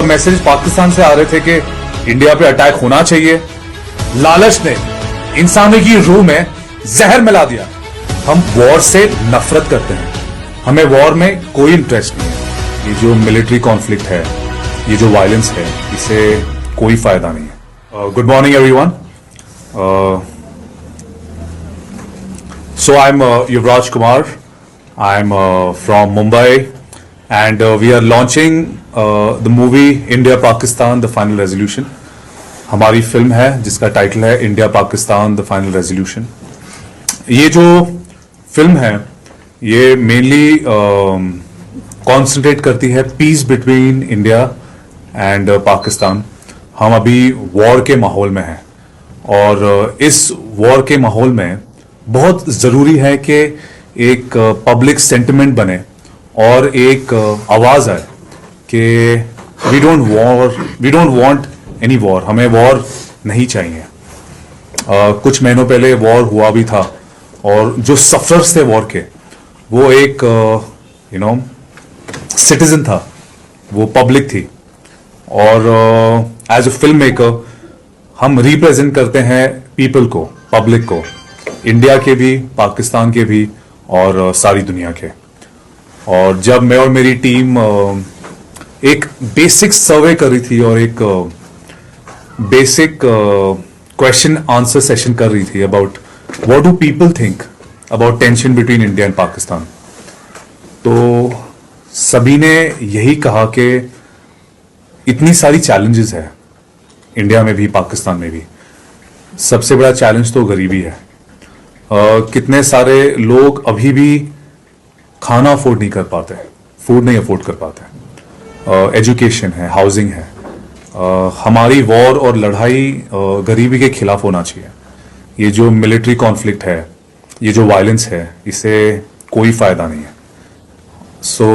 Message Pakistan से आ रहे थे कि इंडिया पे अटैक होना चाहिए। लालच ने इंसानी की रूह में जहर मिला दिया। हम वॉर से नफरत करते हैं, हमें वॉर में कोई इंटरेस्ट नहीं है। ये जो मिलिट्री कॉन्फ्लिक्ट है, ये जो वायलेंस है, इससे कोई फायदा नहीं है। Good morning everyone. So I'm Yuvraj Kumar. I'm from Mumbai, and we are launching the movie India Pakistan The Final Resolution. हमारी फिल्म है जिसका टाइटल है India Pakistan the final resolution. ये जो फिल्म है ये मेनली कॉन्सेंट्रेट करती है peace between India and Pakistan. हम अभी वॉर के माहौल में हैं और इस वॉर के माहौल में बहुत ज़रूरी है कि एक पब्लिक सेंटिमेंट बने और एक आवाज़ आए कि we don't want any war, हमें वॉर नहीं चाहिए। कुछ महीनों पहले वॉर हुआ भी था और जो सफरर्स थे वॉर के वो एक सिटीजन था, वो पब्लिक थी। और एज अ फिल्म मेकर हम रिप्रेजेंट करते हैं पीपल को, पब्लिक को, इंडिया के भी, पाकिस्तान के भी और सारी दुनिया के। और जब मैं और मेरी टीम एक बेसिक सर्वे कर रही थी और एक बेसिक क्वेश्चन आंसर सेशन कर रही थी about what do people think about tension between India and Pakistan, तो सभी ने यही कहा कि इतनी सारी चैलेंजेस है इंडिया में भी, पाकिस्तान में भी। सबसे बड़ा चैलेंज तो गरीबी है। कितने सारे लोग अभी भी खाना अफोर्ड नहीं कर पाते, फूड नहीं अफोर्ड कर पाते। एजुकेशन है, हाउसिंग है। हमारी वॉर और लड़ाई गरीबी के खिलाफ होना चाहिए। ये जो मिलिट्री कॉन्फ्लिक्ट है, ये जो वायलेंस है, इससे कोई फायदा नहीं है। सो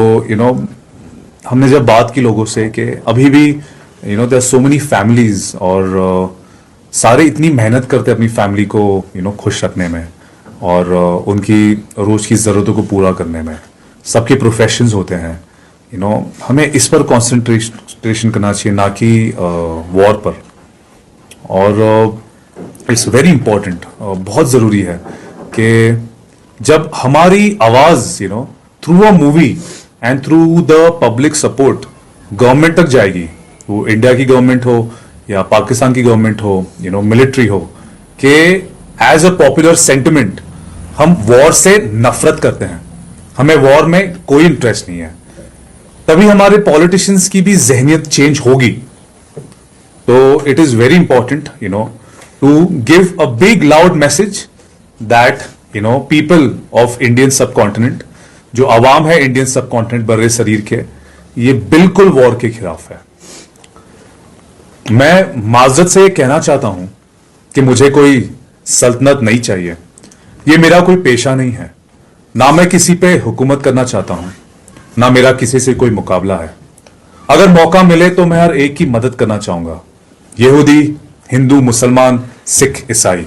हमने जब बात की लोगों से कि अभी भी there are so many families और सारे इतनी मेहनत करते हैं अपनी फैमिली को खुश रखने में और उनकी रोज की ज़रूरतों को पूरा करने में। सबके प्रोफेशंस होते हैं, हमें इस पर कंसंट्रेशन करना चाहिए, ना कि वॉर पर। और इट्स वेरी इंपॉर्टेंट, बहुत ज़रूरी है कि जब हमारी आवाज़ through a movie and through the public support government तक जाएगी, वो इंडिया की गवर्नमेंट हो या पाकिस्तान की गवर्नमेंट हो, मिलिट्री हो, कि एज अ पॉपुलर सेंटिमेंट हम वॉर से नफरत करते हैं, हमें वॉर में कोई इंटरेस्ट नहीं है, तभी हमारे पॉलिटिशियंस की भी जहनियत चेंज होगी। तो it is very important to give a big loud message that people of Indian subcontinent, जो आवाम है इंडियन सब कॉन्टिनेंट बर्रे शरीर के, ये बिल्कुल वॉर के खिलाफ है। मैं माजरत से कहना चाहता हूं कि मुझे कोई सल्तनत नहीं चाहिए, ये मेरा कोई पेशा नहीं है, ना मैं किसी पे हुकूमत करना चाहता हूं, ना मेरा किसी से कोई मुकाबला है। अगर मौका मिले तो मैं हर एक की मदद करना चाहूंगा, यहूदी, हिंदू, मुसलमान, सिख, ईसाई,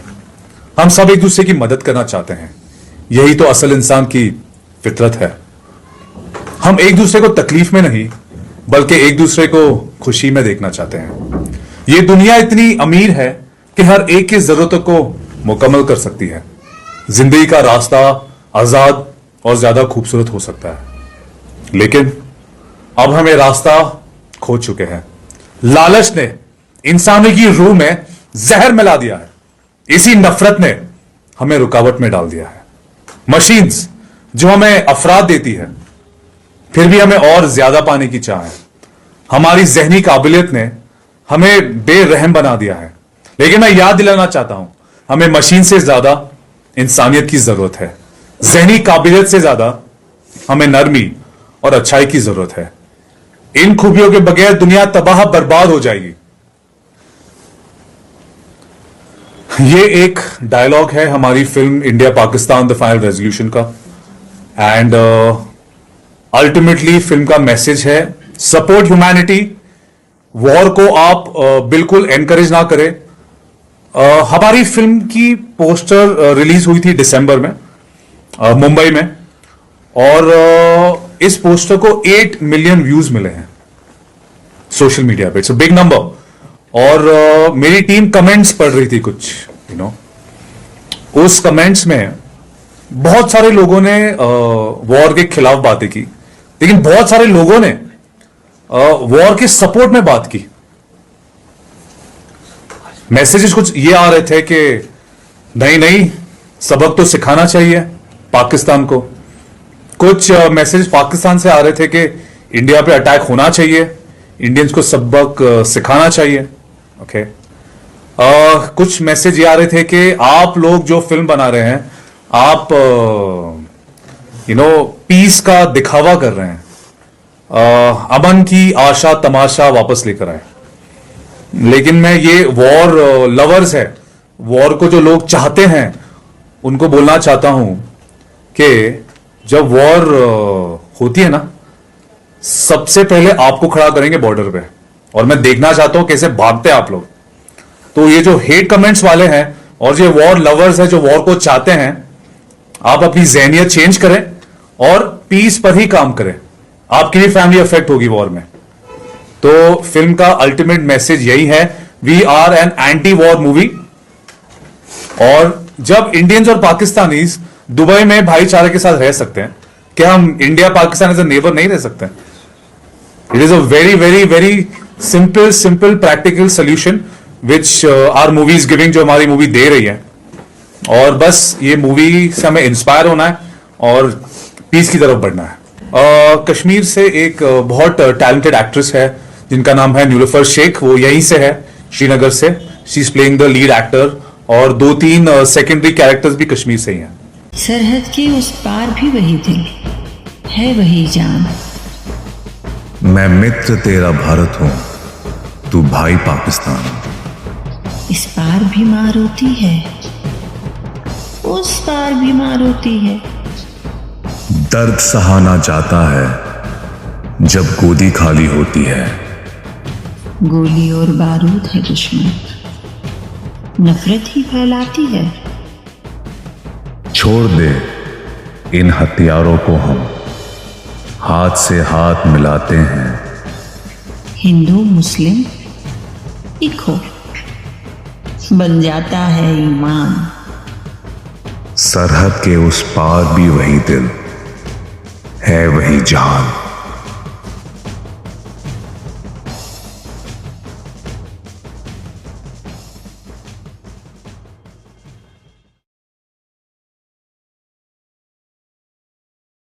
हम सब एक दूसरे की मदद करना चाहते हैं। यही तो असल इंसान की फितरत है। हम एक दूसरे को तकलीफ में नहीं बल्कि एक दूसरे को खुशी में देखना चाहते हैं। ये दुनिया इतनी अमीर है कि हर एक की जरूरतों को मुकम्मल कर सकती है। जिंदगी का रास्ता आजाद और ज्यादा खूबसूरत हो सकता है, लेकिन अब हमें रास्ता खो चुके हैं। लालच ने इंसानी की रूह में जहर मिला दिया है। इसी नफरत ने हमें रुकावट में डाल दिया है। मशीन्स जो हमें अफराद देती है, फिर भी हमें और ज्यादा पाने की चाह है। हमारी जहनी काबिलियत ने हमें बेरहम बना दिया है। लेकिन मैं याद दिलाना चाहता हूं, हमें मशीन से ज्यादा इंसानियत की जरूरत है। जहनी काबिलियत से ज्यादा हमें नरमी और अच्छाई की जरूरत है। इन खूबियों के बगैर दुनिया तबाह बर्बाद हो जाएगी। ये एक डायलॉग है हमारी film India Pakistan the final resolution का, एंड अल्टीमेटली फिल्म का मैसेज है सपोर्ट ह्यूमैनिटी। वॉर को आप बिल्कुल एनकरेज ना करें। हमारी फिल्म की पोस्टर रिलीज हुई थी दिसंबर में मुंबई में, और इस पोस्टर को 8 मिलियन व्यूज मिले हैं। सोशल मीडिया पे, इट्स अ बिग नंबर। और मेरी टीम कमेंट्स पढ़ रही थी कुछ, उस कमेंट्स में बहुत सारे लोगों ने वॉर के खिलाफ बातें की, लेकिन बहुत सारे लोगों ने वॉर के सपोर्ट में बात की। मैसेजेस कुछ ये आ रहे थे कि नहीं नहीं, सबक तो सिखाना चाहिए पाकिस्तान को। कुछ मैसेज पाकिस्तान से आ रहे थे कि इंडिया पे अटैक होना चाहिए, इंडियंस को सबक सिखाना चाहिए। ओके, कुछ मैसेज ये आ रहे थे कि आप लोग जो फिल्म बना रहे हैं, आप पीस का दिखावा कर रहे हैं, अमन की आशा तमाशा वापस लेकर आए। लेकिन मैं ये वॉर लवर्स है, वॉर को जो लोग चाहते हैं, उनको बोलना चाहता हूं कि जब वॉर होती है ना, सबसे पहले आपको खड़ा करेंगे बॉर्डर पे, और मैं देखना चाहता हूं कैसे भागते हैं आप लोग। तो ये जो हेट कमेंट्स वाले हैं और जो वॉर लवर्स हैं, जो वॉर को चाहते हैं, आप अपनी ज़हनियत चेंज करें और पीस पर ही काम करें। आपकी भी फैमिली अफेक्ट होगी वॉर में। तो फिल्म का अल्टीमेट मैसेज यही है, we are an anti war movie. और जब इंडियंस और पाकिस्तानीज दुबई में भाईचारे के साथ रह सकते हैं, क्या हम India Pakistan as a neighbour नहीं रह सकते? It is a very very very simple practical solution which are movies giving, जो हमारी मूवी दे रही है। और बस ये मूवी से हमें इंस्पायर होना है और पीस की तरफ बढ़ना है। कश्मीर से एक बहुत टैलेंटेड एक्ट्रेस है जिनका नाम है नीलूफर शेख, वो यहीं से है, श्रीनगर से। She is playing the lead actor, और 2-3 सेकेंडरी कैरेक्टर्स भी कश्मीर से ही हैं। सरहद के उस पार भी वही दिल है, वही जान। मैं मित्र तेरा भारत हूं, तू भाई पाकिस्तान। इस पार भी मार होती है, उस पार भी मार होती है। दर्द सहाना जाता है जब गोदी खाली होती है। गोली और बारूद है दुश्मन, नफरत ही फैलाती है। छोड़ दे इन हथियारों को, हम हाथ से हाथ मिलाते हैं। हिंदू मुस्लिम एक हो, बन जाता है ईमान। सरहद के उस पार भी वही दिल है, वही जान।